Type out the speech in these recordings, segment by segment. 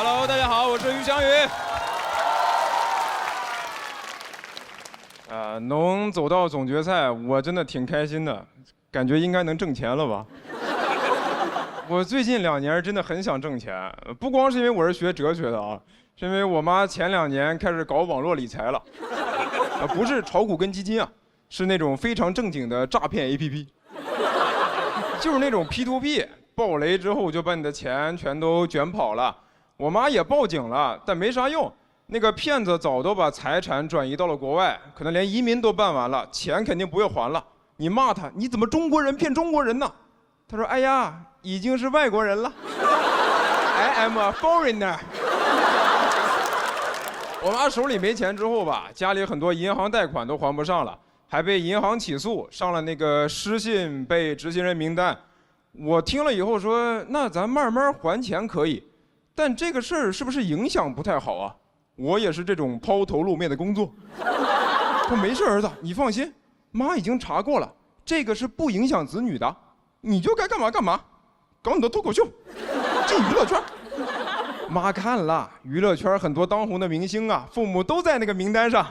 Hello， 大家好，我是于翔宇。能走到总决赛，我真的挺开心的，感觉应该能挣钱了吧？我最近2年真的很想挣钱，不光是因为我是学哲学的啊，是因为我妈前2年开始搞网络理财了，不是炒股跟基金啊，是那种非常正经的诈骗 APP， 就是那种 P2P， 爆雷之后就把你的钱全都卷跑了。我妈也报警了，但没啥用。那个骗子早都把财产转移到了国外，可能连移民都办完了，钱肯定不会还了。你骂他，你怎么中国人骗中国人呢？他说：“哎呀，已经是外国人了。I am a foreigner。”我妈手里没钱之后吧，家里很多银行贷款都还不上了，还被银行起诉，上了那个失信被执行人名单。我听了以后说：“那咱慢慢还钱可以。”但这个事儿是不是影响不太好啊？我也是这种抛头露面的工作。说没事，儿子，你放心，妈已经查过了，这个是不影响子女的，你就该干嘛干嘛，搞你的脱口秀，进娱乐圈。妈看了，娱乐圈很多当红的明星啊，父母都在那个名单上。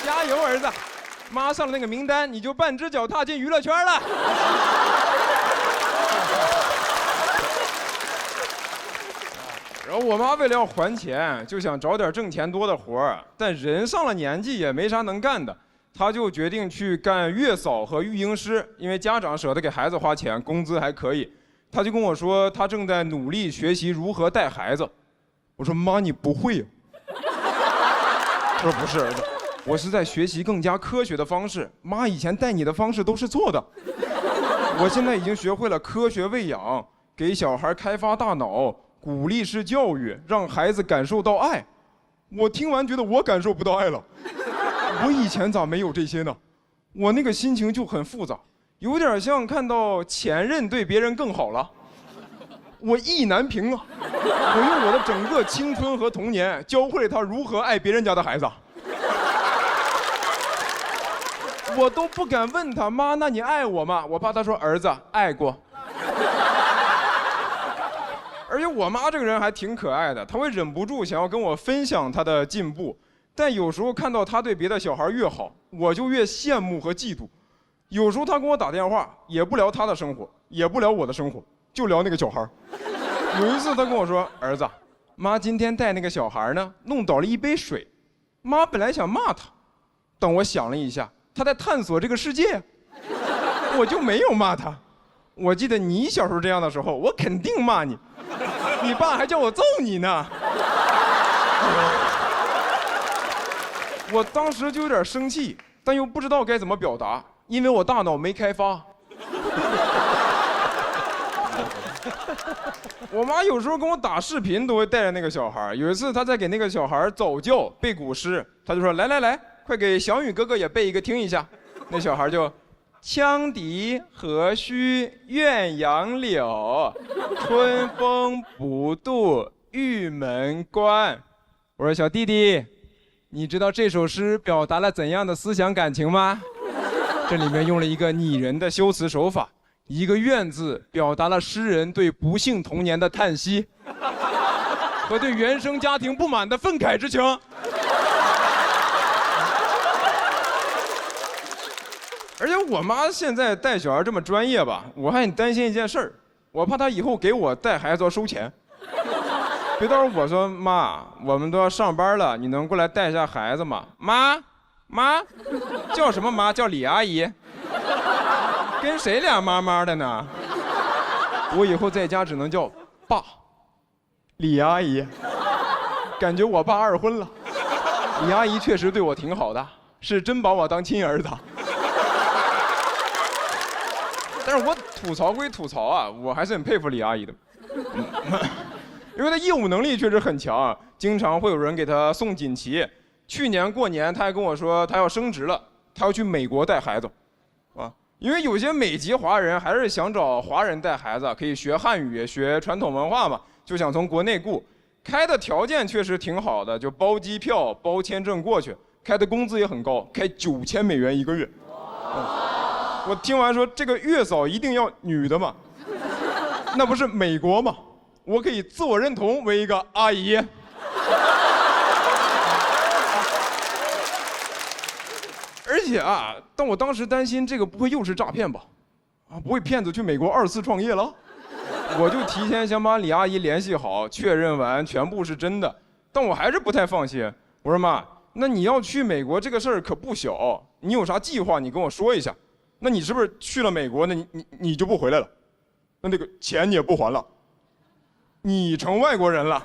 加油，儿子，妈上了那个名单，你就半只脚踏进娱乐圈了。然后我妈为了要还钱，就想找点挣钱多的活儿，但人上了年纪也没啥能干的，她就决定去干月嫂和育婴师，因为家长舍得给孩子花钱，工资还可以。她就跟我说，她正在努力学习如何带孩子。我说妈，你不会呀？她说不是，儿子，我是在学习更加科学的方式。妈以前带你的方式都是错的，我现在已经学会了科学喂养，给小孩开发大脑。鼓励式教育，让孩子感受到爱。我听完觉得我感受不到爱了。我以前咋没有这些呢？我那个心情就很复杂，有点像看到前任对别人更好了。我意难平啊！我用我的整个青春和童年教会了他如何爱别人家的孩子。我都不敢问他，妈，那你爱我吗？我怕他说，儿子爱过。而且我妈这个人还挺可爱的，她会忍不住想要跟我分享她的进步，但有时候看到她对别的小孩越好，我就越羡慕和嫉妒。有时候她给我打电话，也不聊她的生活，也不聊我的生活，就聊那个小孩。有一次她跟我说：“儿子，妈今天带那个小孩呢，弄倒了一杯水。”妈本来想骂他，但我想了一下，他在探索这个世界，我就没有骂他。我记得你小时候这样的时候，我肯定骂你。你爸还叫我揍你呢，我当时就有点生气，但又不知道该怎么表达，因为我大脑没开发。我妈有时候跟我打视频都会带着那个小孩，有一次她在给那个小孩早教背古诗，她就说：“来来来，快给小雨哥哥也背一个听一下。”那小孩就。羌笛何须怨杨柳，春风不度玉门关。我说小弟弟，你知道这首诗表达了怎样的思想感情吗？这里面用了一个拟人的修辞手法，一个怨字表达了诗人对不幸童年的叹息和对原生家庭不满的愤慨之情。而且我妈现在带小孩这么专业吧，我还很担心一件事儿，我怕她以后给我带孩子要收钱。别到时候我说妈，我们都要上班了，你能过来带一下孩子吗？妈，叫什么妈？叫李阿姨？跟谁俩妈妈的呢？我以后在家只能叫爸，李阿姨。感觉我爸二婚了，李阿姨确实对我挺好的，是真把我当亲儿子。但是我吐槽归吐槽啊，我还是很佩服李阿姨的，因为她业务能力确实很强啊，经常会有人给她送锦旗。去年过年，她还跟我说她要升职了，她要去美国带孩子，啊，因为有些美籍华人还是想找华人带孩子，可以学汉语、学传统文化嘛，就想从国内雇，开的条件确实挺好的，就包机票、包签证过去，开的工资也很高，开$9000一个月。我听完说这个月嫂一定要女的嘛，那不是美国吗？我可以自我认同为一个阿姨。而且啊，但我当时担心这个不会又是诈骗吧？啊，不会骗子去美国2次创业了？我就提前想把李阿姨联系好，确认完全部是真的。但我还是不太放心。我说妈，那你要去美国这个事儿可不小，你有啥计划你跟我说一下。那你是不是去了美国，那你就不回来了？那个钱你也不还了？你成外国人了？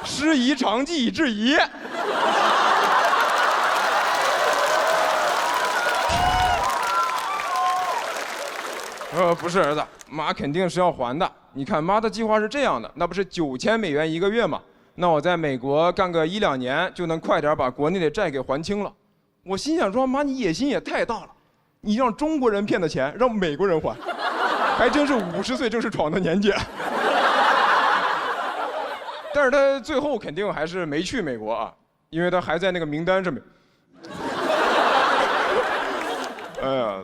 师夷长技以制夷。不是儿子，妈肯定是要还的。你看妈的计划是这样的，那不是$9000一个月吗？那我在美国干个1、2年，就能快点把国内的债给还清了。我心想说，妈你野心也太大了，你让中国人骗的钱让美国人还，还真是50岁正是闯的年纪。但是他最后肯定还是没去美国啊，因为他还在那个名单上面。哎呀。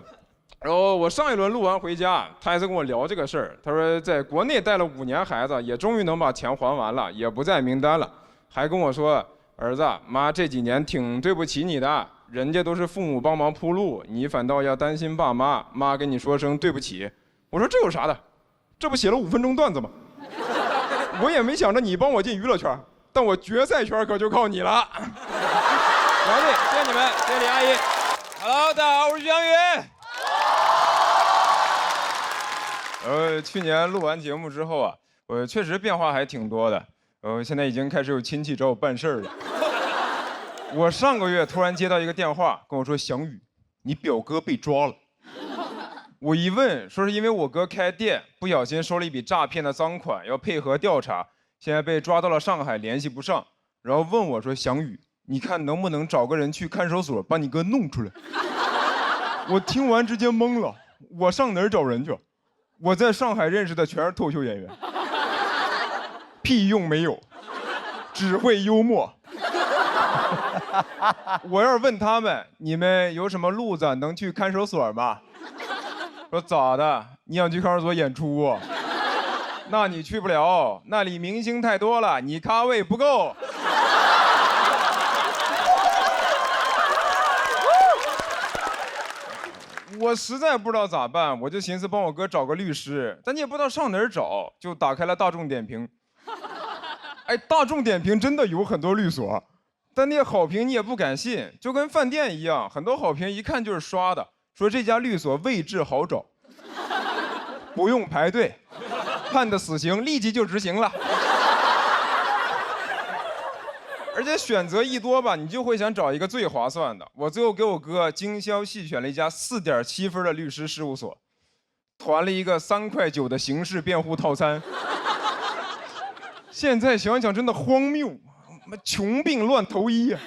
然后我上一轮录完回家，他还在跟我聊这个事儿。他说在国内带了5年孩子，也终于能把钱还完了，也不在名单了。还跟我说，儿子，妈这几年挺对不起你的，人家都是父母帮忙铺路，你反倒要担心爸妈，妈跟你说声对不起。我说这有啥的，这不写了5分钟段子吗？我也没想着你帮我进娱乐圈，但我决赛圈可就靠你了。兄弟，谢谢你们，谢谢李阿姨。Hello， 大家好，我是徐翔宇。去年录完节目之后啊，我确实变化还挺多的。现在已经开始有亲戚找我办事儿了。我上个月突然接到一个电话，跟我说：“翔宇，你表哥被抓了。”我一问，说是因为我哥开店不小心收了一笔诈骗的赃款，要配合调查，现在被抓到了上海，联系不上。然后问我说：“翔宇，你看能不能找个人去看守所把你哥弄出来？”我听完直接懵了，我上哪儿找人去？我在上海认识的全是脱口秀演员，屁用没有，只会幽默。我要是问他们，你们有什么路子能去看守所吗？说咋的？你想去看守所演出啊？那你去不了，那里明星太多了，你咖位不够。我实在不知道咋办，我就寻思帮我哥找个律师，但你也不知道上哪儿找，就打开了大众点评。哎，大众点评真的有很多律所，但那些好评你也不敢信，就跟饭店一样，很多好评一看就是刷的，说这家律所位置好找，不用排队，判的死刑立即就执行了。而且选择一多吧，你就会想找一个最划算的。我最后给我哥精挑细选了一家4.7分的律师事务所，团了一个3块9的刑事辩护套餐。现在想想真的荒谬，穷病乱投医呀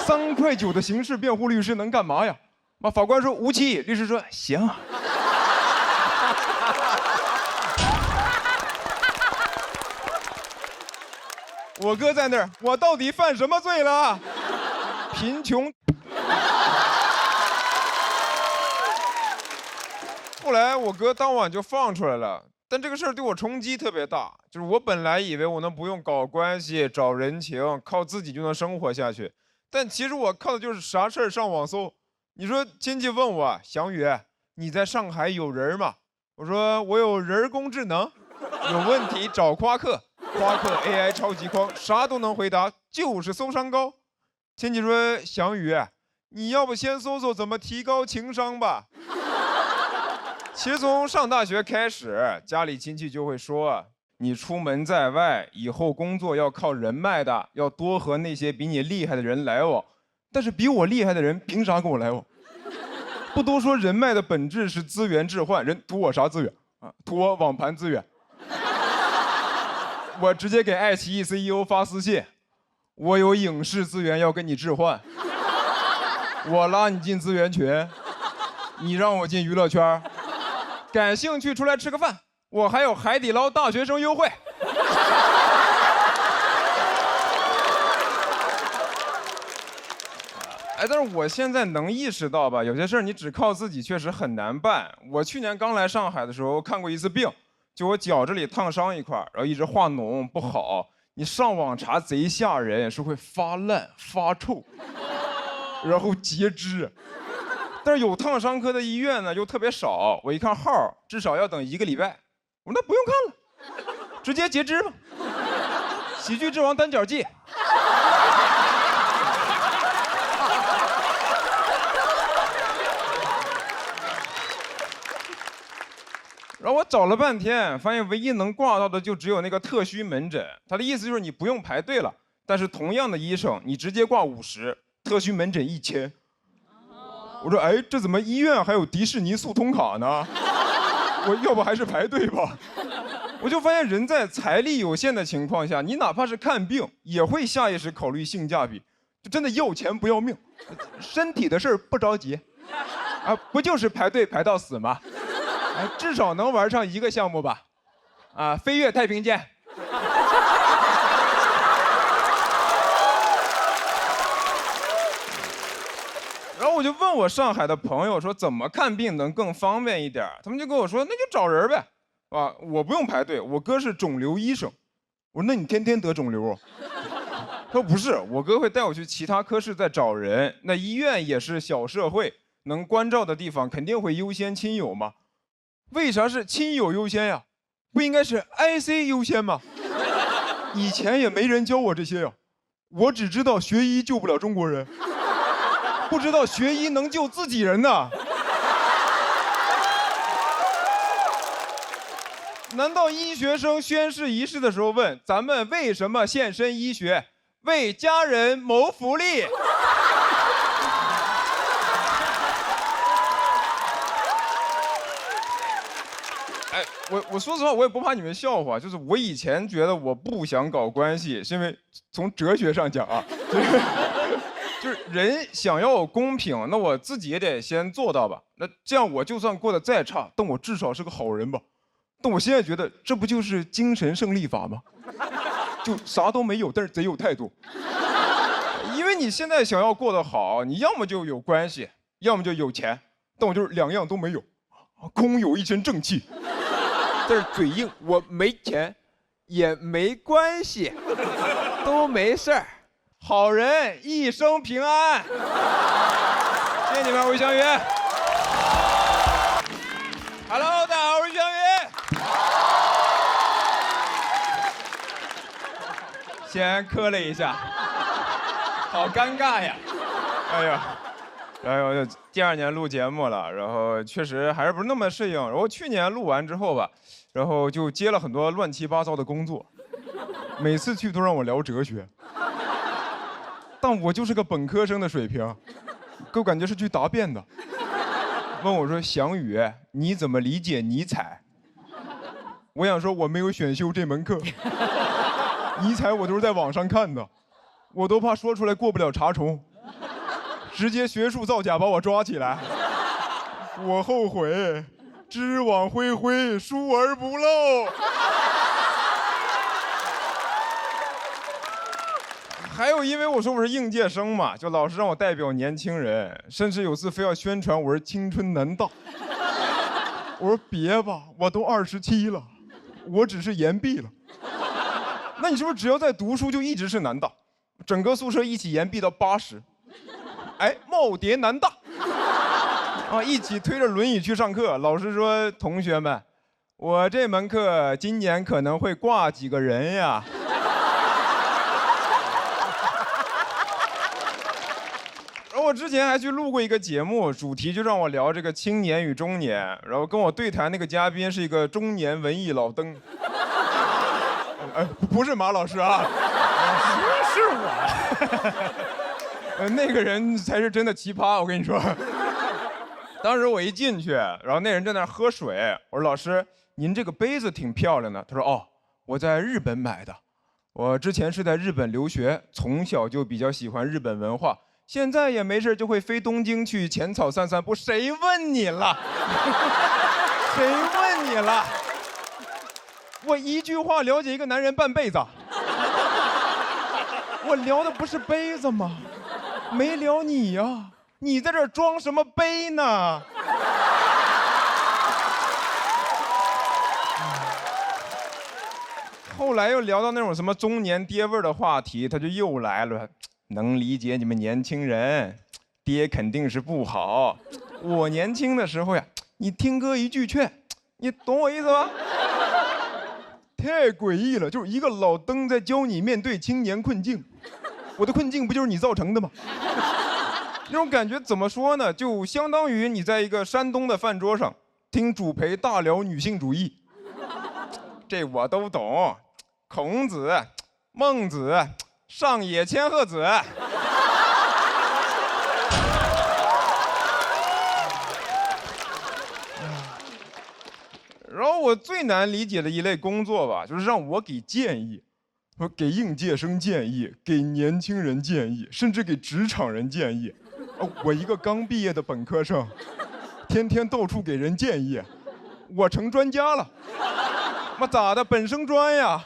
！3块9的刑事辩护律师能干嘛呀？法官说无期，律师说行。我哥在那儿，我到底犯什么罪了？贫穷。后来我哥当晚就放出来了，但这个事儿对我冲击特别大。就是我本来以为我能不用搞关系、找人情，靠自己就能生活下去，但其实我靠的就是啥事儿上网搜。你说亲戚问我，翔宇，你在上海有人吗？我说我有人工智能，有问题找夸克。夸克 AI 超级框，啥都能回答，就是搜商高。亲戚说：“翔宇，你要不先搜搜怎么提高情商吧？”其实从上大学开始，家里亲戚就会说：“你出门在外，以后工作要靠人脉的，要多和那些比你厉害的人来往。但是比我厉害的人凭啥跟我来往？不都说人脉的本质是资源置换，人图我啥资源啊？图我网盘资源。”我直接给爱奇艺 CEO 发私信，我有影视资源要跟你置换，我拉你进资源群，你让我进娱乐圈，感兴趣出来吃个饭，我还有海底捞大学生优惠。哎，但是我现在能意识到吧，有些事儿你只靠自己确实很难办。我去年刚来上海的时候看过一次病，就我脚这里烫伤一块，然后一直化脓不好。你上网查贼吓人，是会发烂、发臭，然后截肢。但是有烫伤科的医院呢又特别少，我一看号至少要等1个礼拜。我说那不用看了，直接截肢吧。喜剧之王单脚记。然后我找了半天，发现唯一能挂到的就只有那个特需门诊。他的意思就是你不用排队了，但是同样的医生，你直接挂50，特需门诊1000。我说，哎，这怎么医院还有迪士尼速通卡呢？我要不还是排队吧。我就发现人在财力有限的情况下，你哪怕是看病，也会下意识考虑性价比，就真的要钱不要命。身体的事儿不着急，啊，不就是排队排到死吗？至少能玩上1个项目吧，啊，飞越太平间。然后我就问我上海的朋友说，怎么看病能更方便一点？他们就跟我说，那就找人呗，啊，我不用排队，我哥是肿瘤医生。我说那你天天得肿瘤？他说不是，我哥会带我去其他科室再找人，那医院也是小社会，能关照的地方肯定会优先亲友嘛。为啥是亲友优先呀？不应该是 IC 优先吗？以前也没人教我这些呀，我只知道学医救不了中国人，不知道学医能救自己人呢。难道医学生宣誓仪式的时候问咱们为什么献身医学？为家人谋福利。哎，我说实话，我也不怕你们笑话，就是我以前觉得我不想搞关系，是因为从哲学上讲啊，就是人想要公平，那我自己也得先做到吧。那这样我就算过得再差，但我至少是个好人吧。但我现在觉得这不就是精神胜利法吗？就啥都没有，但是贼有态度。因为你现在想要过得好，你要么就有关系，要么就有钱，但我就是2样都没有，空有一身正气。但是嘴硬，我没钱，也没关系，都没事儿。好人一生平安。谢谢你们，我是翔宇。Hello， 大家好，我是翔宇。先磕了一下，好尴尬呀！哎呀，然后就第2年录节目了，然后确实还是不是那么适应。然后去年录完之后吧，然后就接了很多乱七八糟的工作，每次去都让我聊哲学，但我就是个本科生的水平，给我感觉是去答辩的。问我说：“翔宇，你怎么理解尼采？”我想说我没有选修这门课，尼采我都是在网上看的，我都怕说出来过不了查重，直接学术造假把我抓起来。我后悔，知往恢恢，疏而不漏。还有，因为我说我是应届生嘛，就老师让我代表年轻人，甚至有次非要宣传我是青春男大。我说别吧，我都27了，我只是延毕了。那你是不是只要在读书就一直是男大？整个宿舍一起延毕到80，哎，耄耋男大。啊，一起推着轮椅去上课，老师说：“同学们，我这门课今年可能会挂几个人呀。”我之前还去录过一个节目，主题就让我聊这个青年与中年，然后跟我对谈那个嘉宾是一个中年文艺老登，不是马老师啊，是我，那个人才是真的奇葩，我跟你说。当时我一进去，然后那人在那儿喝水，我说老师，您这个杯子挺漂亮的。他说哦，我在日本买的，我之前是在日本留学，从小就比较喜欢日本文化。现在也没事就会飞东京去浅草散散步。谁问你了？谁问你了？我一句话了解一个男人半辈子。我聊的不是杯子吗？没聊你呀，你在这儿装什么杯呢？后来又聊到那种什么中年爹味儿的话题，他就又来了。能理解你们年轻人，爹肯定是不好。我年轻的时候呀，你听哥一句劝，你懂我意思吧？太诡异了，就是一个老登在教你面对青年困境。我的困境不就是你造成的吗？那种感觉怎么说呢？就相当于你在一个山东的饭桌上听主陪大聊女性主义，这我都懂。孔子、孟子、上野千鹤子。然后我最难理解的一类工作吧，就是让我给建议，说给应届生建议，给年轻人建议，甚至给职场人建议。我一个刚毕业的本科生，天天到处给人建议，我成专家了。妈咋的？本生专呀。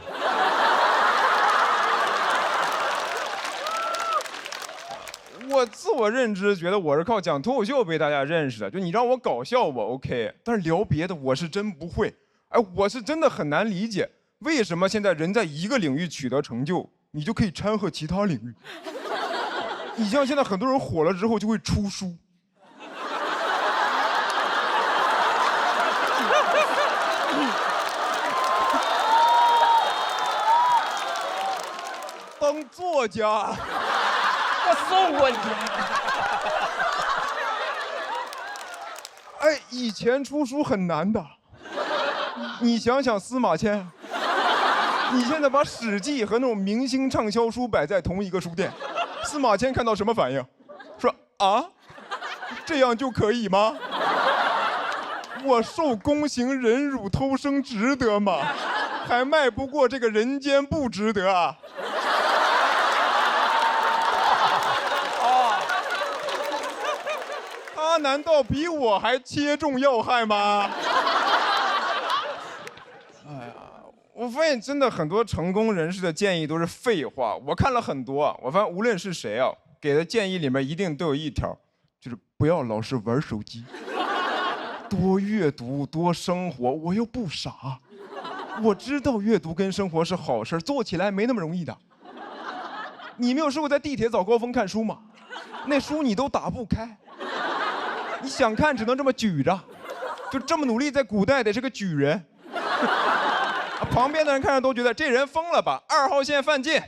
我自我认知觉得我是靠讲脱口秀被大家认识的，就你让我搞笑我 OK， 但是聊别的我是真不会。哎，我是真的很难理解，为什么现在人在一个领域取得成就，你就可以掺和其他领域。你像现在很多人火了之后就会出书，当作家。我送过你。哎，以前出书很难的，你想想司马迁，你现在把《史记》和那种明星畅销书摆在同一个书店，司马迁看到什么反应？说啊，这样就可以吗？我受宫刑忍辱偷生值得吗？还迈不过这个人间不值得啊！他难道比我还切中要害吗？哎呀，我发现真的很多成功人士的建议都是废话。我看了很多，我发现无论是谁啊，给的建议里面一定都有一条，就是不要老是玩手机，多阅读，多生活。我又不傻，我知道阅读跟生活是好事，做起来没那么容易的。你没有试过在地铁早高峰看书吗？那书你都打不开。你想看只能这么举着，就这么努力，在古代得是个举人。旁边的人看着都觉得这人疯了吧，2号线犯贱。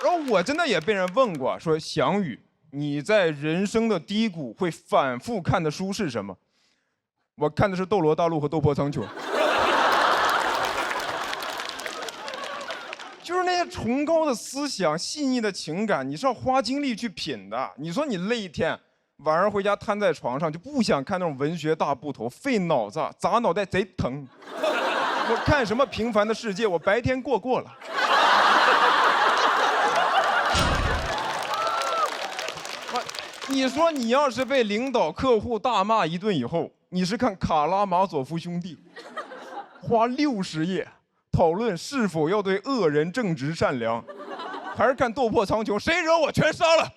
然后我真的也被人问过，说翔宇，你在人生的低谷会反复看的书是什么？我看的是《斗罗大陆》和《斗破苍穹》。就是那些崇高的思想、细腻的情感，你是要花精力去品的。你说你累一天，晚上回家瘫在床上，就不想看那种文学大部头，费脑子，砸脑袋贼疼。我看什么《平凡的世界》，我白天过了。你说你要是被领导、客户大骂一顿以后，你是看《卡拉马佐夫兄弟》，花60页。讨论是否要对恶人正直善良，还是看斗破苍穹，谁惹我全杀了。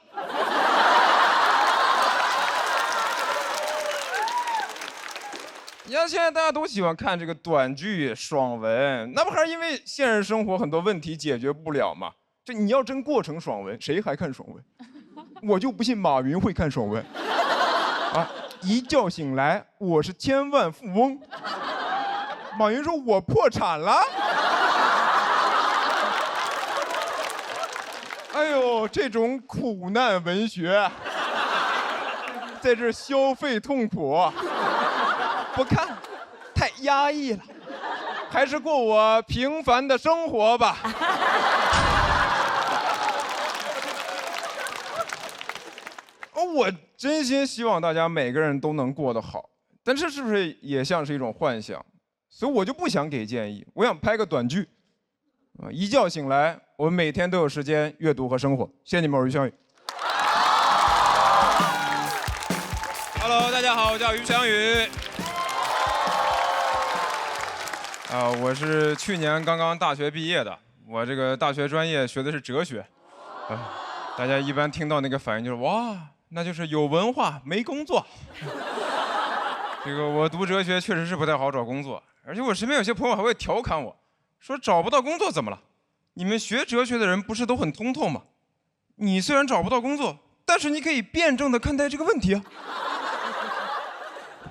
你看现在大家都喜欢看这个短剧、爽文，那不还是因为现实生活很多问题解决不了吗？就你要真过成爽文，谁还看爽文？我就不信马云会看爽文。啊，一觉醒来我是千万富翁。马云说我破产了。哎呦，这种苦难文学，在这消费痛苦，不看，太压抑了，还是过我平凡的生活吧。我真心希望大家每个人都能过得好，但这是不是也像是一种幻想？所以我就不想给建议，我想拍个短剧，一觉醒来，我们每天都有时间阅读和生活。谢谢你们，我是于翔宇。Hello， 大家好，我叫于翔宇。我是去年刚刚大学毕业的，我这个大学专业学的是哲学。大家一般听到那个反应就是哇，那就是有文化没工作。这个我读哲学确实是不太好找工作，而且我身边有些朋友还会调侃我，说找不到工作怎么了？你们学哲学的人不是都很通透吗？你虽然找不到工作，但是你可以辩证的看待这个问题啊。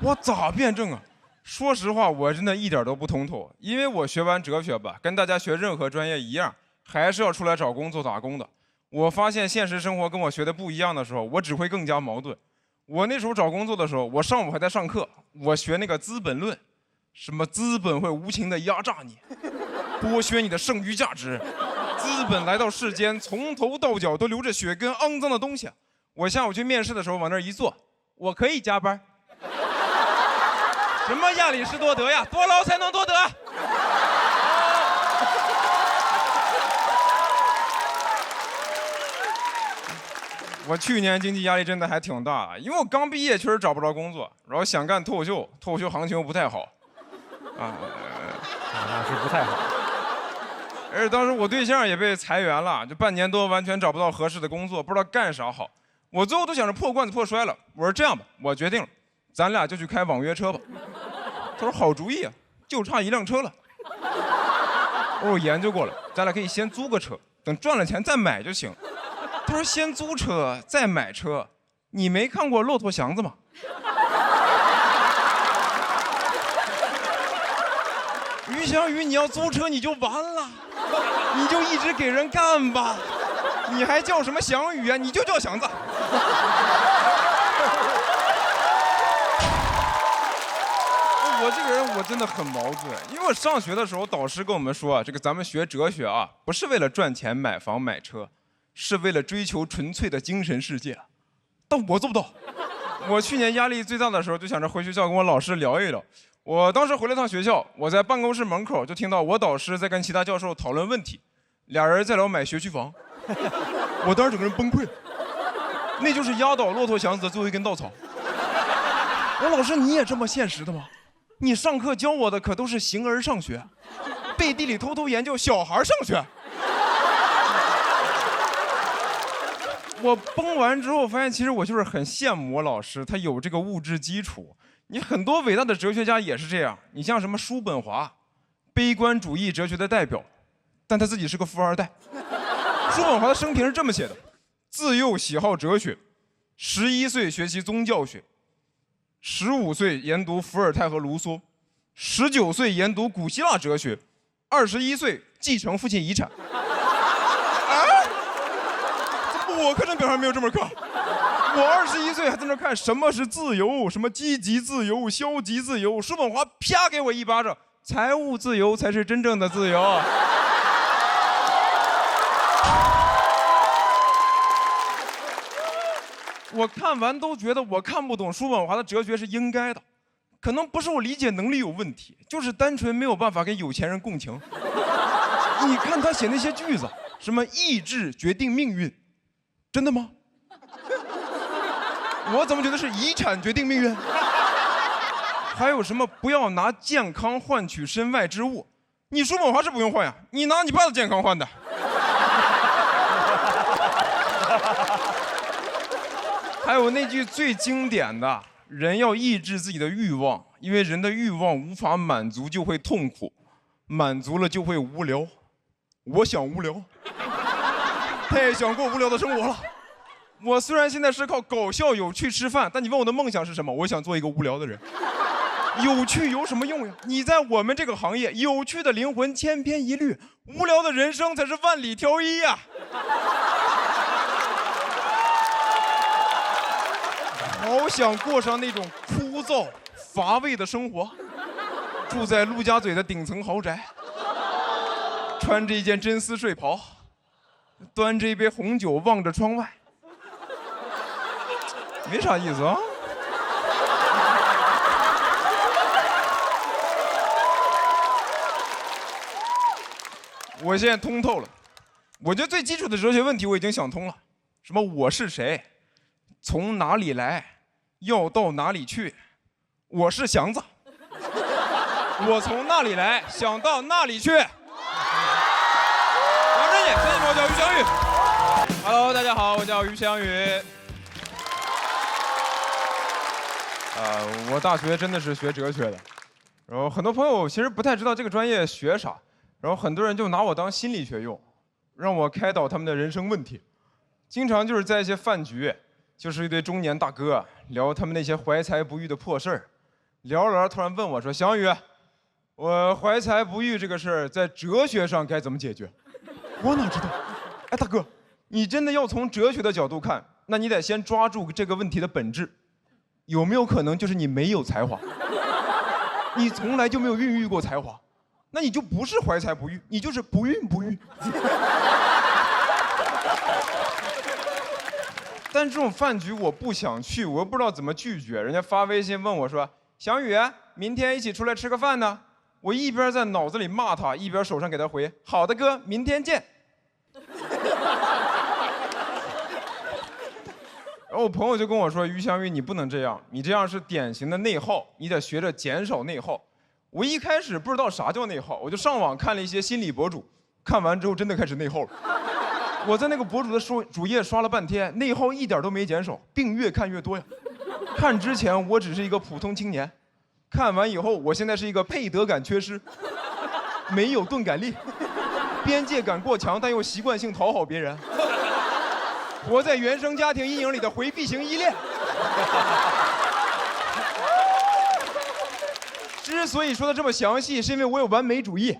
我咋辩证啊？说实话，我真的一点都不通透，因为我学完哲学吧，跟大家学任何专业一样，还是要出来找工作打工的。我发现现实生活跟我学的不一样的时候，我只会更加矛盾。我那时候找工作的时候，我上午还在上课，我学那个《资本论》，什么资本会无情的压榨你，剥削你的剩余价值，资本来到世间，从头到脚都流着血跟肮脏的东西。我下午去面试的时候往那儿一坐，我可以加班。什么亚里士多德呀，多劳才能多得。我去年经济压力真的还挺大，因为我刚毕业确实找不着工作，然后想干脱口秀，脱口秀行情又不太好，那是不太好。而且当时我对象也被裁员了，就半年多完全找不到合适的工作，不知道干啥好。我最后都想着破罐子破摔了，我说这样吧，我决定了，咱俩就去开网约车吧。他说好主意啊，就差一辆车了。我研究过了，咱俩可以先租个车，等赚了钱再买就行。他说先租车再买车，你没看过《骆驼祥子》吗？于翔宇，你要租车你就完了，你就一直给人干吧，你还叫什么翔宇啊？你就叫祥子。我这个人我真的很矛盾，因为我上学的时候导师跟我们说，这个咱们学哲学啊，不是为了赚钱买房买车，是为了追求纯粹的精神世界。但我做不到。我去年压力最大的时候，就想着回学校跟我老师聊一聊。我当时回了趟学校，我在办公室门口就听到我导师在跟其他教授讨论问题，俩人在聊买学区房。我当时整个人崩溃了，那就是压倒骆驼祥子的最后一根稻草。我老师，你也这么现实的吗？你上课教我的可都是形而上学，背地里偷偷研究小孩上学。我崩完之后发现，其实我就是很羡慕我老师，他有这个物质基础。你很多伟大的哲学家也是这样，你像什么叔本华，悲观主义哲学的代表，但他自己是个富二代。叔本华的生平是这么写的：自幼喜好哲学，11岁学习宗教学，15岁研读伏尔泰和卢梭，19岁研读古希腊哲学，21岁继承父亲遗产。我课程表上没有这门课。我21岁还在那看什么是自由，什么积极自由、消极自由。叔本华啪给我一巴掌，财务自由才是真正的自由。我看完都觉得我看不懂叔本华的哲学是应该的，可能不是我理解能力有问题，就是单纯没有办法跟有钱人共情。你看他写那些句子，什么意志决定命运，真的吗？我怎么觉得是遗产决定命运？还有什么不要拿健康换取身外之物？你叔本华是不用换呀，你拿你爸的健康换的。还有那句最经典的，人要抑制自己的欲望，因为人的欲望无法满足就会痛苦，满足了就会无聊。我想无聊，太想过无聊的生活了。我虽然现在是靠搞笑有趣吃饭，但你问我的梦想是什么？我想做一个无聊的人。有趣有什么用呀？你在我们这个行业，有趣的灵魂千篇一律，无聊的人生才是万里挑一呀。好想过上那种枯燥乏味的生活，住在陆家嘴的顶层豪宅，穿着一件真丝睡袍，端着一杯红酒望着窗外，没啥意思啊。我现在通透了，我觉得最基础的哲学问题我已经想通了，什么我是谁，从哪里来，要到哪里去，我是祥子。我从那里来，想到那里去。杨振业，谢谢我叫于翔宇。Hello， 大家好，我叫于翔宇。我大学真的是学哲学的，然后很多朋友其实不太知道这个专业学啥，然后很多人就拿我当心理学用，让我开导他们的人生问题。经常就是在一些饭局，就是一堆中年大哥聊他们那些怀才不遇的破事儿，聊着聊着突然问我说：“翔宇，我怀才不遇这个事儿在哲学上该怎么解决？”我哪知道？哎，大哥，你真的要从哲学的角度看，那你得先抓住这个问题的本质。有没有可能就是你没有才华？你从来就没有孕育过才华，那你就不是怀才不遇，你就是不孕不育。但这种饭局我不想去，我又不知道怎么拒绝。人家发微信问我说：“翔宇，明天一起出来吃个饭呢？”我一边在脑子里骂他，一边手上给他回：“好的哥，明天见。”然后我朋友就跟我说：“于翔宇，你不能这样，你这样是典型的内耗，你得学着减少内耗。”我一开始不知道啥叫内耗，我就上网看了一些心理博主，看完之后真的开始内耗了。我在那个博主的主页刷了半天，内耗一点都没减少，并越看越多呀。看之前我只是一个普通青年，看完以后我现在是一个配得感缺失，没有钝感力，边界感过强，但又习惯性讨好别人。活在原生家庭阴影里的回避型依恋。之所以说的这么详细，是因为我有完美主义。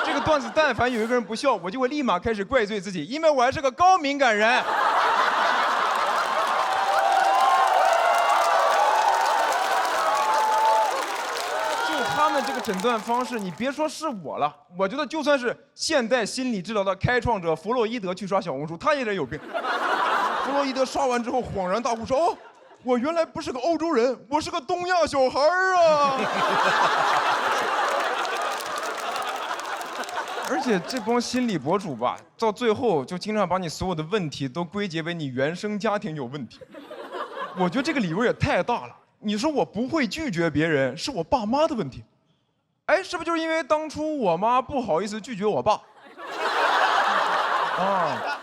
这个段子但凡有一个人不笑，我就会立马开始怪罪自己，因为我还是个高敏感人。就他们这个诊断方式，你别说是我了，我觉得就算是现代心理治疗的开创者弗洛伊德去刷小红书，他也得有病。弗洛伊德刷完之后恍然大悟说：“哦，我原来不是个欧洲人，我是个东亚小孩啊！”而且这帮心理博主吧，到最后就经常把你所有的问题都归结为你原生家庭有问题。我觉得这个理由也太大了。你说我不会拒绝别人，是我爸妈的问题。哎，是不是就是因为当初我妈不好意思拒绝我爸？啊。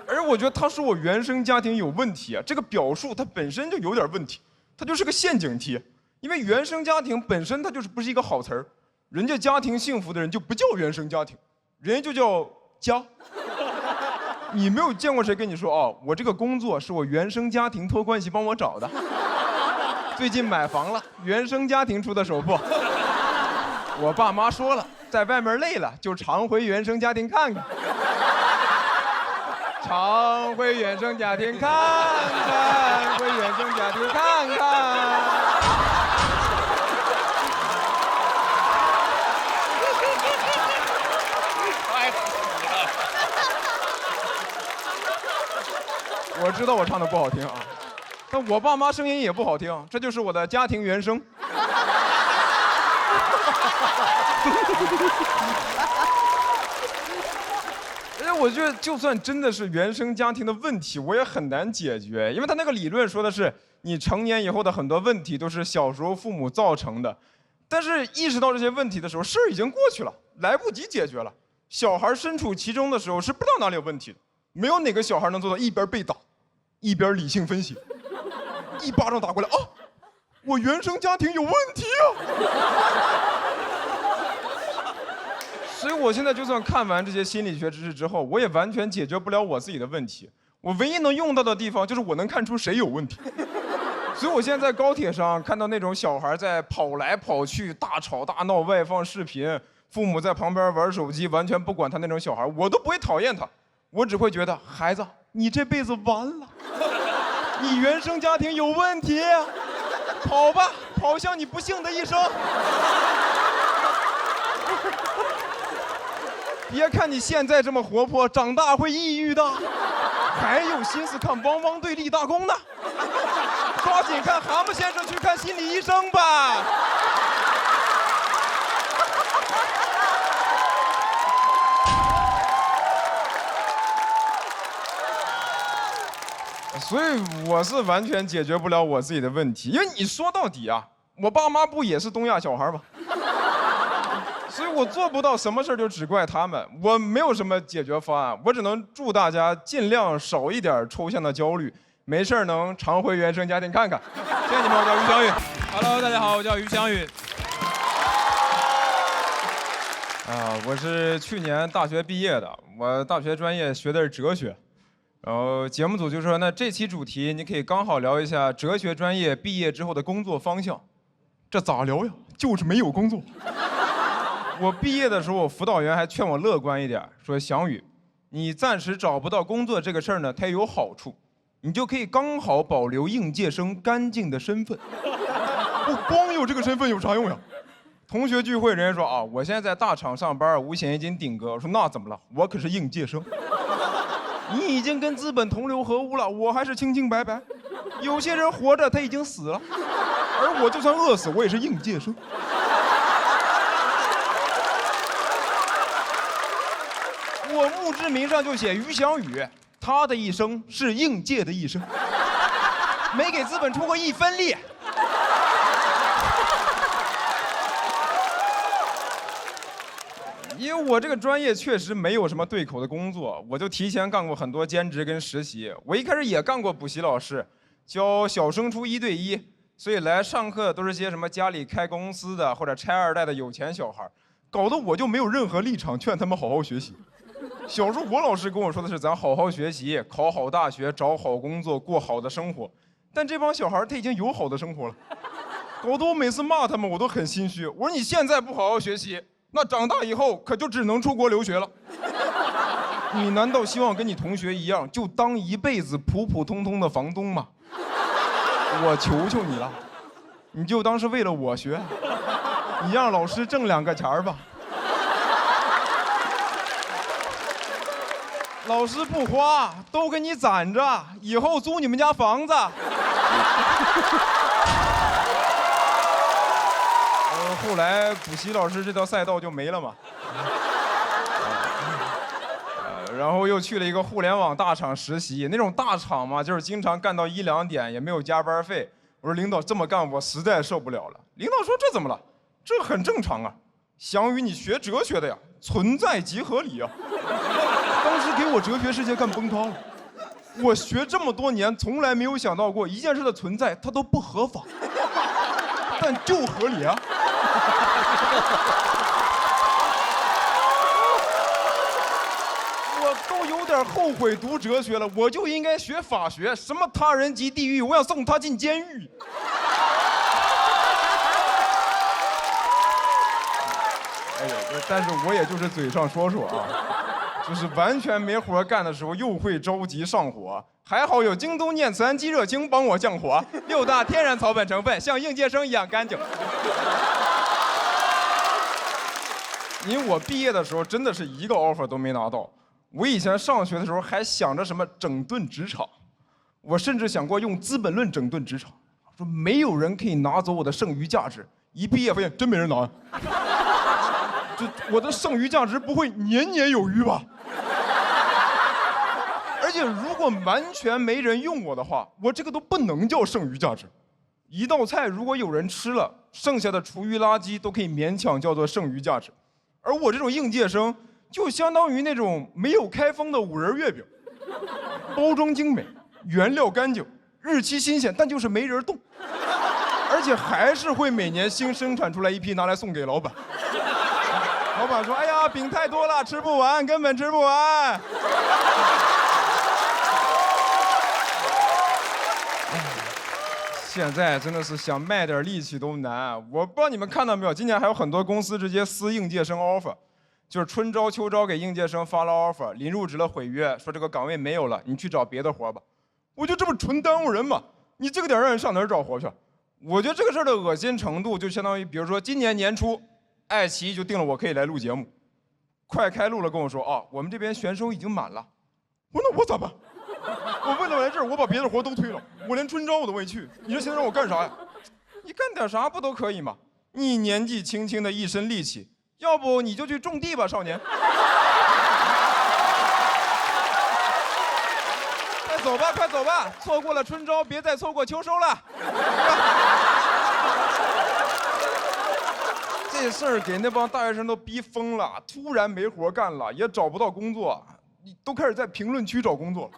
而我觉得他说我原生家庭有问题啊，这个表述它本身就有点问题，它就是个陷阱题。因为原生家庭本身它就是不是一个好词儿，人家家庭幸福的人就不叫原生家庭，人家就叫家。你没有见过谁跟你说哦，我这个工作是我原生家庭托关系帮我找的，最近买房了，原生家庭出的首付。我爸妈说了，在外面累了就常回原生家庭看看。常回原生家庭看看，回原生家庭看看。我知道我唱的不好听啊，但我爸妈声音也不好听，这就是我的家庭原声。我觉得就算真的是原生家庭的问题，我也很难解决，因为他那个理论说的是你成年以后的很多问题都是小时候父母造成的，但是意识到这些问题的时候，事儿已经过去了，来不及解决了。小孩身处其中的时候是不知道哪里有问题的，没有哪个小孩能做到一边被打，一边理性分析，一巴掌打过来啊，我原生家庭有问题啊。所以我现在就算看完这些心理学知识之后，我也完全解决不了我自己的问题。我唯一能用到的地方就是我能看出谁有问题。所以我现在在高铁上看到那种小孩在跑来跑去、大吵大闹、外放视频，父母在旁边玩手机，完全不管他那种小孩，我都不会讨厌他，我只会觉得孩子，你这辈子完了，你原生家庭有问题，跑吧，跑向你不幸的一生。别看你现在这么活泼，长大会抑郁的，还有心思看汪汪队立大功呢。抓紧看蛤蟆先生去看心理医生吧。所以我是完全解决不了我自己的问题，因为你说到底啊，我爸妈不也是东亚小孩吗？所以我做不到什么事儿就只怪他们，我没有什么解决方案，我只能祝大家尽量少一点抽象的焦虑，没事儿能常回原生家庭看看。谢谢你们，我叫于翔宇。Hello， 大家好，我叫于翔宇。我是去年大学毕业的，我大学专业学的是哲学。然后节目组就说，那这期主题你可以刚好聊一下哲学专业毕业之后的工作方向。这咋聊呀？就是没有工作。我毕业的时候，我辅导员还劝我乐观一点，说翔宇，你暂时找不到工作这个事儿呢，它也有好处，你就可以刚好保留应届生干净的身份。我光有这个身份有啥用呀？同学聚会，人家说啊，我现在在大厂上班，五险一金顶哥。我说那怎么了？我可是应届生。你已经跟资本同流合污了，我还是清清白白。有些人活着他已经死了，而我就算饿死，我也是应届生。我墓志铭上就写于翔宇，他的一生是应届的一生，没给资本出过一分力。因为我这个专业确实没有什么对口的工作，我就提前干过很多兼职跟实习。我一开始也干过补习老师，教小升初1对1，所以来上课都是些什么家里开公司的或者拆2代的有钱小孩，搞得我就没有任何立场劝他们好好学习。小时候我老师跟我说的是咱好好学习，考好大学，找好工作，过好的生活。但这帮小孩他已经有好的生活了，搞得我每次骂他们我都很心虚。我说你现在不好好学习，那长大以后可就只能出国留学了。你难道希望跟你同学一样，就当一辈子普普通通的房东吗？我求求你了，你就当是为了我学，你让老师挣2个钱儿吧。老师不花，都给你攒着，以后租你们家房子。后来补习老师这条赛道就没了嘛。然后又去了一个互联网大厂实习，那种大厂嘛，就是经常干到1、2点，也没有加班费。我说领导这么干我实在受不了了。领导说这怎么了？这很正常啊。翔宇，你学哲学的呀，存在即合理啊。当时给我哲学世界干崩塌了。我学这么多年，从来没有想到过一件事的存在它都不合法，但就合理啊。我都有点后悔读哲学了，我就应该学法学，什么他人即地狱，我想送他进监狱。哎呦，但是我也就是嘴上说说啊，就是完全没活干的时候又会着急上火，还好有京东念慈庵鸡热清帮我降火，6大天然草本成分，像应届生一样干净。因为我毕业的时候真的是一个 offer 都没拿到。我以前上学的时候还想着什么整顿职场，我甚至想过用《资本论》整顿职场，说没有人可以拿走我的剩余价值。一毕业发现真没人拿呀，就我的剩余价值不会年年有余吧？而且如果完全没人用我的话，我这个都不能叫剩余价值。一道菜如果有人吃了，剩下的厨余垃圾都可以勉强叫做剩余价值。而我这种应届生，就相当于那种没有开封的5仁月饼，包装精美，原料干净，日期新鲜，但就是没人动，而且还是会每年新生产出来一批拿来送给老板。老板说：“哎呀，饼太多了，吃不完，根本吃不完。”现在真的是想卖点力气都难。我不知道你们看到没有，今年还有很多公司直接撕应届生 offer。就是春招秋招给应届生发了 offer， 临入职了毁约，说这个岗位没有了，你去找别的活吧。我就这么纯耽误人嘛？你这个点让人上哪儿找活去？我觉得这个事儿的恶心程度就相当于，比如说今年年初，爱奇艺就定了我可以来录节目，快开录了跟我说啊，我们这边选手已经满了。我说那我咋办？我为了来这儿，我把别的活都推了，我连春招我都没去。你说现在让我干啥呀？你干点啥不都可以吗？你年纪轻轻的一身力气。要不你就去种地吧，少年。快走吧，快走吧！错过了春招，别再错过秋收了。这这事儿给那帮大学生都逼疯了，突然没活干了，也找不到工作，都开始在评论区找工作。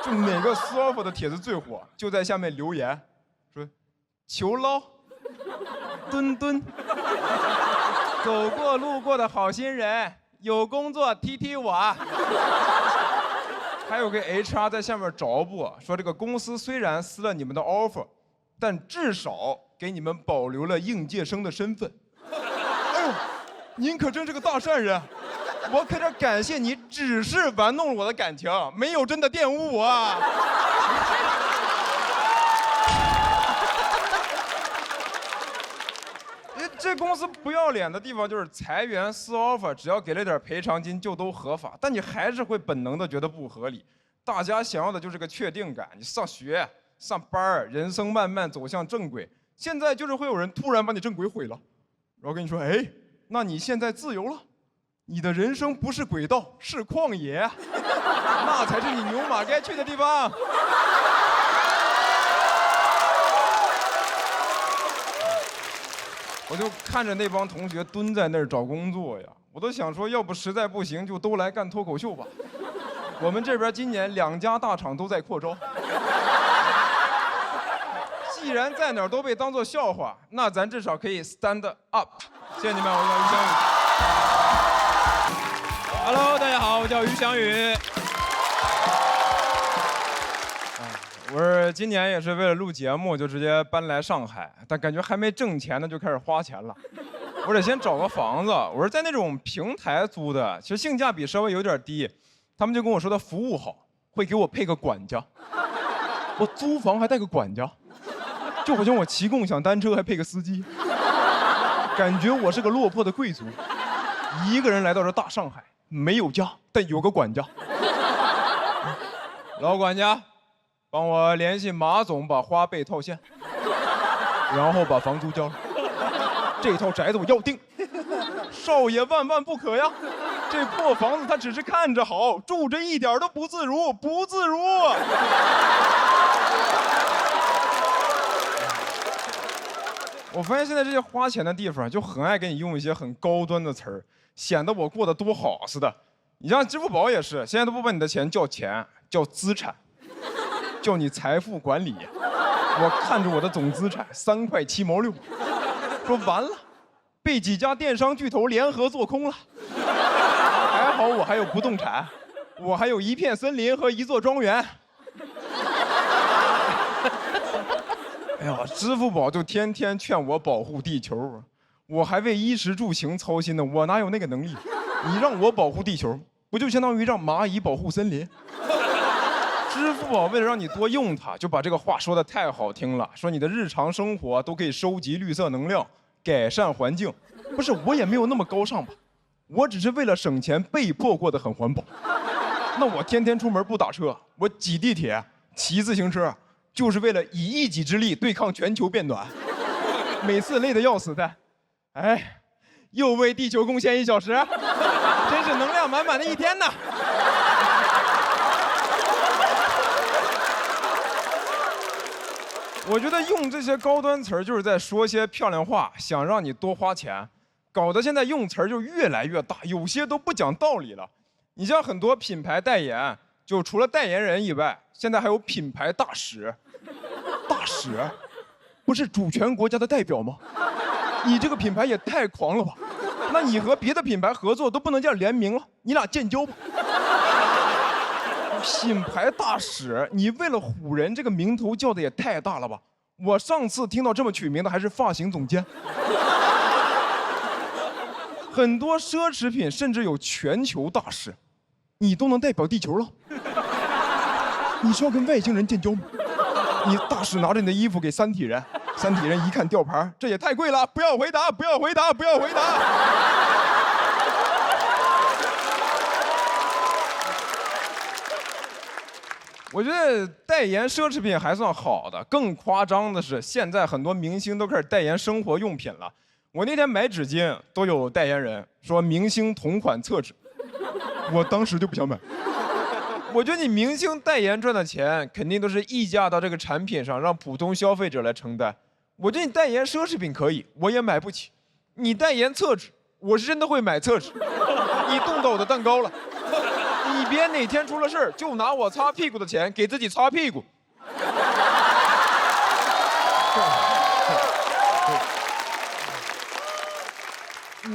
就哪个私 offer 的帖子最火，就在下面留言，说求捞，墩墩，走过路过的好心人，有工作踢踢我。还有个 HR 在下面找补，说这个公司虽然撕了你们的 offer， 但至少给你们保留了应届生的身份。哎呦，您可真是个大善人，我可得感谢你，只是玩弄了我的感情，没有真的玷污我啊。这公司不要脸的地方就是裁员撕 offer， 只要给了点赔偿金就都合法，但你还是会本能的觉得不合理。大家想要的就是个确定感，你上学、上班，人生慢慢走向正轨。现在就是会有人突然把你正轨毁了，然后跟你说，哎，那你现在自由了，你的人生不是轨道，是旷野，那才是你牛马该去的地方。我就看着那帮同学蹲在那儿找工作呀，我都想说，要不实在不行就都来干脱口秀吧。我们这边今年2家大厂都在扩招。既然在哪儿都被当作笑话，那咱至少可以 stand up。谢谢你们，我叫于翔宇。Hello， 大家好，我叫于翔宇。我是今年也是为了录节目，就直接搬来上海，但感觉还没挣钱呢，就开始花钱了。我得先找个房子，我是在那种平台租的，其实性价比稍微有点低。他们就跟我说他服务好，会给我配个管家。我租房还带个管家，就好像我骑共享单车还配个司机，感觉我是个落魄的贵族，一个人来到这大上海，没有家，但有个管家。老管家，帮我联系马总把花呗套现，然后把房租交了。这套宅子我要定，少爷万万不可呀！这破房子它只是看着好，住着一点都不自如，不自如。我发现现在这些花钱的地方就很爱给你用一些很高端的词儿，显得我过得多好似的。你像支付宝也是，现在都不把你的钱叫钱，叫资产，叫你财富管理。我看着我的总资产3块7毛6，说完了，被几家电商巨头联合做空了。还好我还有不动产，我还有一片森林和一座庄园。哎呀，支付宝就天天劝我保护地球，我还为衣食住行操心呢，我哪有那个能力？你让我保护地球，不就相当于让蚂蚁保护森林？支付宝为了让你多用它，就把这个话说得太好听了，说你的日常生活都可以收集绿色能量，改善环境。不是，我也没有那么高尚吧？我只是为了省钱被迫过得很环保。那我天天出门不打车，我挤地铁、骑自行车，就是为了以一己之力对抗全球变暖。每次累得要死的，哎，又为地球贡献1小时，真是能量满满的一天呐！我觉得用这些高端词儿就是在说些漂亮话，想让你多花钱，搞得现在用词儿就越来越大，有些都不讲道理了。你像很多品牌代言，就除了代言人以外，现在还有品牌大使。大使，不是主权国家的代表吗？你这个品牌也太狂了吧！那你和别的品牌合作都不能叫联名了，你俩建交吧。品牌大使，你为了唬人，这个名头叫的也太大了吧！我上次听到这么取名的还是发型总监。很多奢侈品甚至有全球大使，你都能代表地球了，你是要跟外星人建交吗？你大使拿着你的衣服给三体人，三体人一看吊牌，这也太贵了，不要回答，不要回答，不要回答。我觉得代言奢侈品还算好的，更夸张的是，现在很多明星都开始代言生活用品了。我那天买纸巾都有代言人说明星同款厕纸，我当时就不想买。我觉得你明星代言赚的钱肯定都是溢价到这个产品上，让普通消费者来承担。我觉得你代言奢侈品可以，我也买不起。你代言厕纸，我是真的会买厕纸。你动到我的蛋糕了，你别哪天出了事儿就拿我擦屁股的钱给自己擦屁股。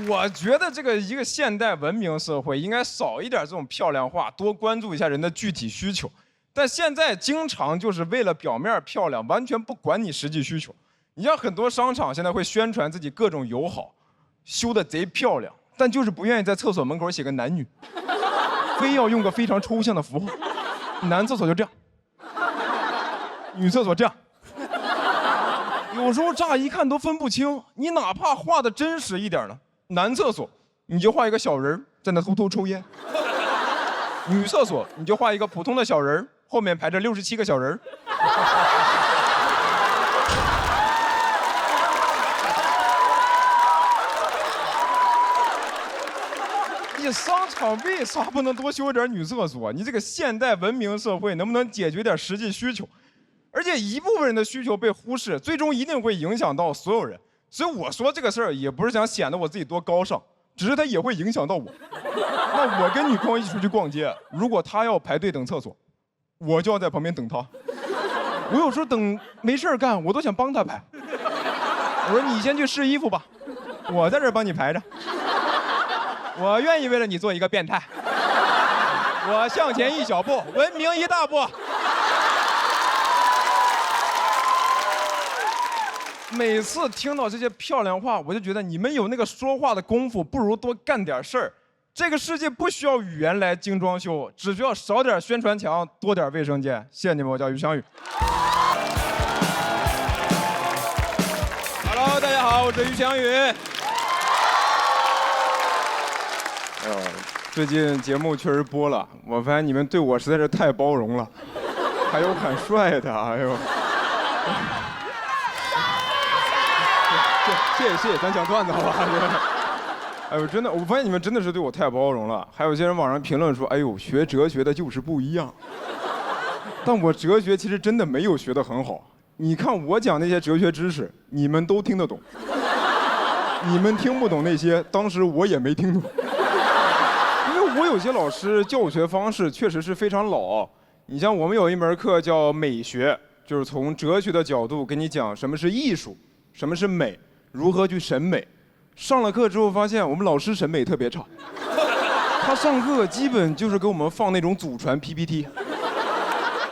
我觉得这个一个现代文明社会应该少一点这种漂亮话，多关注一下人的具体需求。但现在经常就是为了表面漂亮，完全不管你实际需求。你像很多商场现在会宣传自己各种友好，修的贼漂亮，但就是不愿意在厕所门口写个男女，非要用个非常抽象的符号。男厕所就这样，女厕所这样。有时候乍一看都分不清，你哪怕画的真实一点呢，男厕所你就画一个小人在那偷偷抽烟，女厕所你就画一个普通的小人，后面排着67个小人。你商场为啥不能多修点女厕所？你这个现代文明社会能不能解决点实际需求？而且一部分人的需求被忽视，最终一定会影响到所有人。所以我说这个事儿也不是想显得我自己多高尚，只是它也会影响到我。那我跟女朋友一起出去逛街，如果她要排队等厕所，我就要在旁边等她。我有时候等没事儿干，我都想帮她排。我说你先去试衣服吧，我在这儿帮你排着。我愿意为了你做一个变态。我向前一小步，文明一大步。每次听到这些漂亮话，我就觉得你们有那个说话的功夫，不如多干点事儿。这个世界不需要语言来精装修，只需要少点宣传墙，多点卫生间。谢谢你们，我叫于翔宇。Hello， 大家好，我是于翔宇。最近节目确实播了，我发现你们对我实在是太包容了，还有喊帅的，哎呦。谢谢，咱讲段子好吧？哎呦，真的，我发现你们真的是对我太包容了。还有些人网上评论说，哎呦，学哲学的就是不一样。但我哲学其实真的没有学得很好。你看我讲那些哲学知识，你们都听得懂。你们听不懂那些，当时我也没听懂。因为我有些老师教学方式确实是非常老。你像我们有一门课叫美学，就是从哲学的角度给你讲什么是艺术，什么是美。如何去审美？上了课之后发现我们老师审美特别差，他上课基本就是给我们放那种祖传 PPT。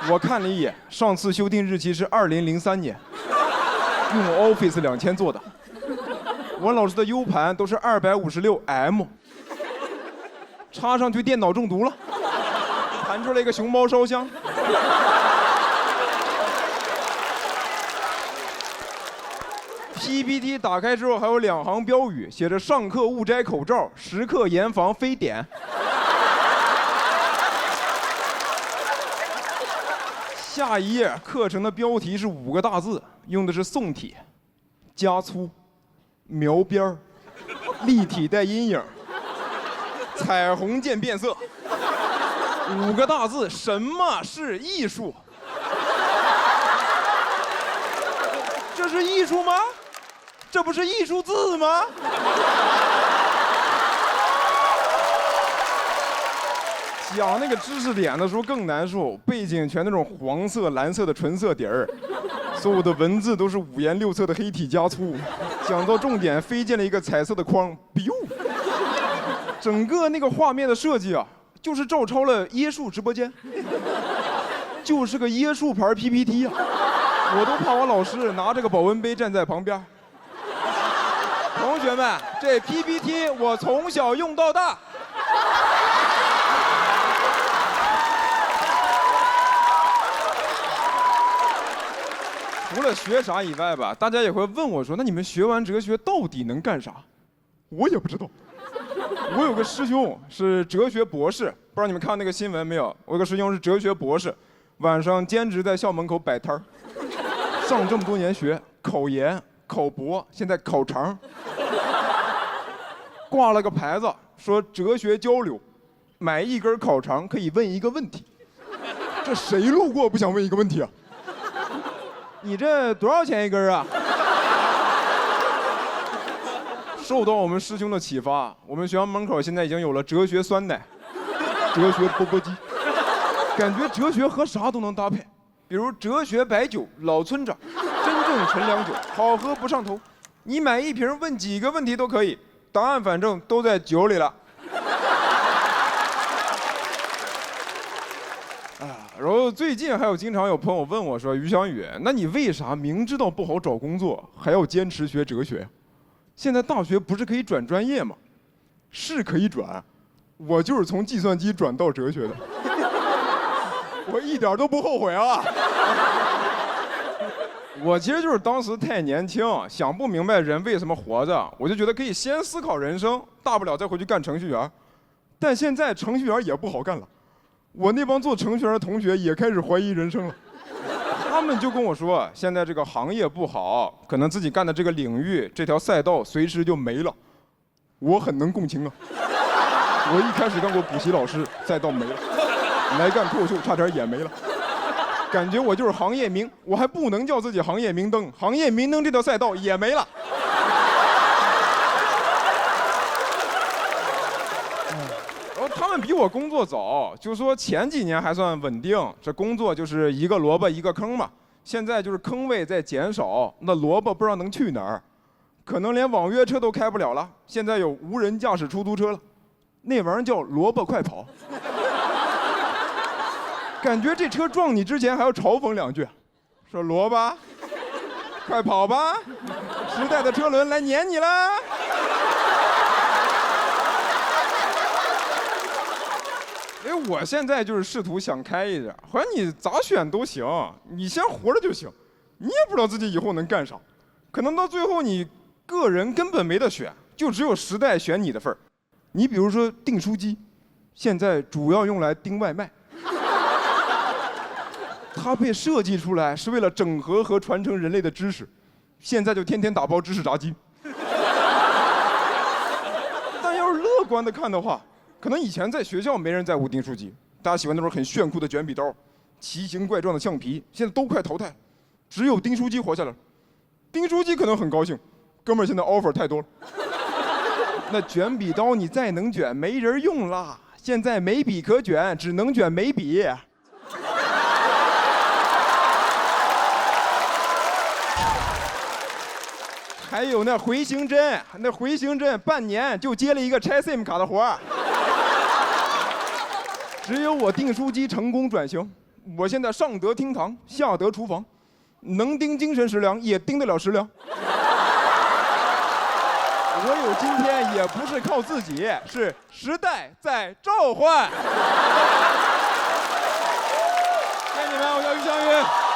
我看了一眼，上次修订日期是2003年，用 Office 2000做的。我老师的 U 盘都是256M， 插上去电脑中毒了，弹出来一个熊猫烧香。PPT 打开之后还有2行标语，写着上课勿摘口罩，时刻严防非典。下一页课程的标题是5个大字，用的是宋体，加粗、描边儿、立体带阴影、彩虹渐变色。5个大字，什么是艺术？这是艺术吗？这不是艺术字吗？讲那个知识点的时候更难受，背景全那种黄色、蓝色的纯色底儿，所有的文字都是5颜6色的黑体加粗。讲到重点，飞进了一个彩色的框 ，biu。整个那个画面的设计啊，就是照抄了椰树直播间，就是个椰树牌 PPT 啊。我都怕我老师拿着个保温杯站在旁边。同学们，这 PPT 我从小用到大。除了学啥以外吧，大家也会问我说，那你们学完哲学到底能干啥？我也不知道。我有个师兄是哲学博士，不知道你们看那个新闻没有？我有个师兄是哲学博士，晚上兼职在校门口摆摊儿。上这么多年学，考研、考博，现在考肠。挂了个牌子，说哲学交流，买1根烤肠可以问一个问题。这谁路过不想问一个问题啊？你这多少钱1根啊？受到我们师兄的启发，我们学校门口现在已经有了哲学酸奶、哲学钵钵鸡，感觉哲学和啥都能搭配，比如哲学白酒、老村长、真正纯粮酒，好喝不上头。你买一瓶，问几个问题都可以，答案反正都在酒里了。然后最近还有经常有朋友问我说：“于翔宇，那你为啥明知道不好找工作，还要坚持学哲学？现在大学不是可以转专业吗？”是可以转，我就是从计算机转到哲学的，我一点都不后悔啊。我其实就是当时太年轻，想不明白人为什么活着，我就觉得可以先思考人生，大不了再回去干程序员。但现在程序员也不好干了。我那帮做程序员的同学也开始怀疑人生了，他们就跟我说，现在这个行业不好，可能自己干的这个领域、这条赛道随时就没了。我很能共情啊，我一开始干过补习老师，赛道没了，来干脱口秀差点也没了，感觉我就是行业明，我还不能叫自己行业明灯，行业明灯这条赛道也没了。他们比我工作早，就说前几年还算稳定，这工作就是一个萝卜一个坑嘛。现在就是坑位在减少，那萝卜不知道能去哪儿，可能连网约车都开不了了。现在有无人驾驶出租车了，那玩意儿叫萝卜快跑。感觉这车撞你之前还要嘲讽两句，说萝卜，快跑吧，时代的车轮来撵你啦。因为我现在就是试图想开一点，好像你咋选都行，你先活着就行，你也不知道自己以后能干啥，可能到最后你个人根本没得选，就只有时代选你的份儿。你比如说订书机，现在主要用来订外卖，它被设计出来是为了整合和传承人类的知识，现在就天天打包芝士炸鸡。但要是乐观的看的话，可能以前在学校没人在乎订书机，大家喜欢那种很炫酷的卷笔刀、奇形怪状的橡皮，现在都快淘汰，只有订书机活下来了。订书机可能很高兴，哥们儿现在 offer 太多了。那卷笔刀你再能卷，没人用啦。现在没笔可卷，只能卷眉笔。还有那回形针，那回形针半年就接了一个拆 SIM 卡的活儿。只有我订书机成功转型，我现在上得厅堂，下得厨房，能盯精神食粮，也盯得了食粮。我有今天也不是靠自己，是时代在召唤。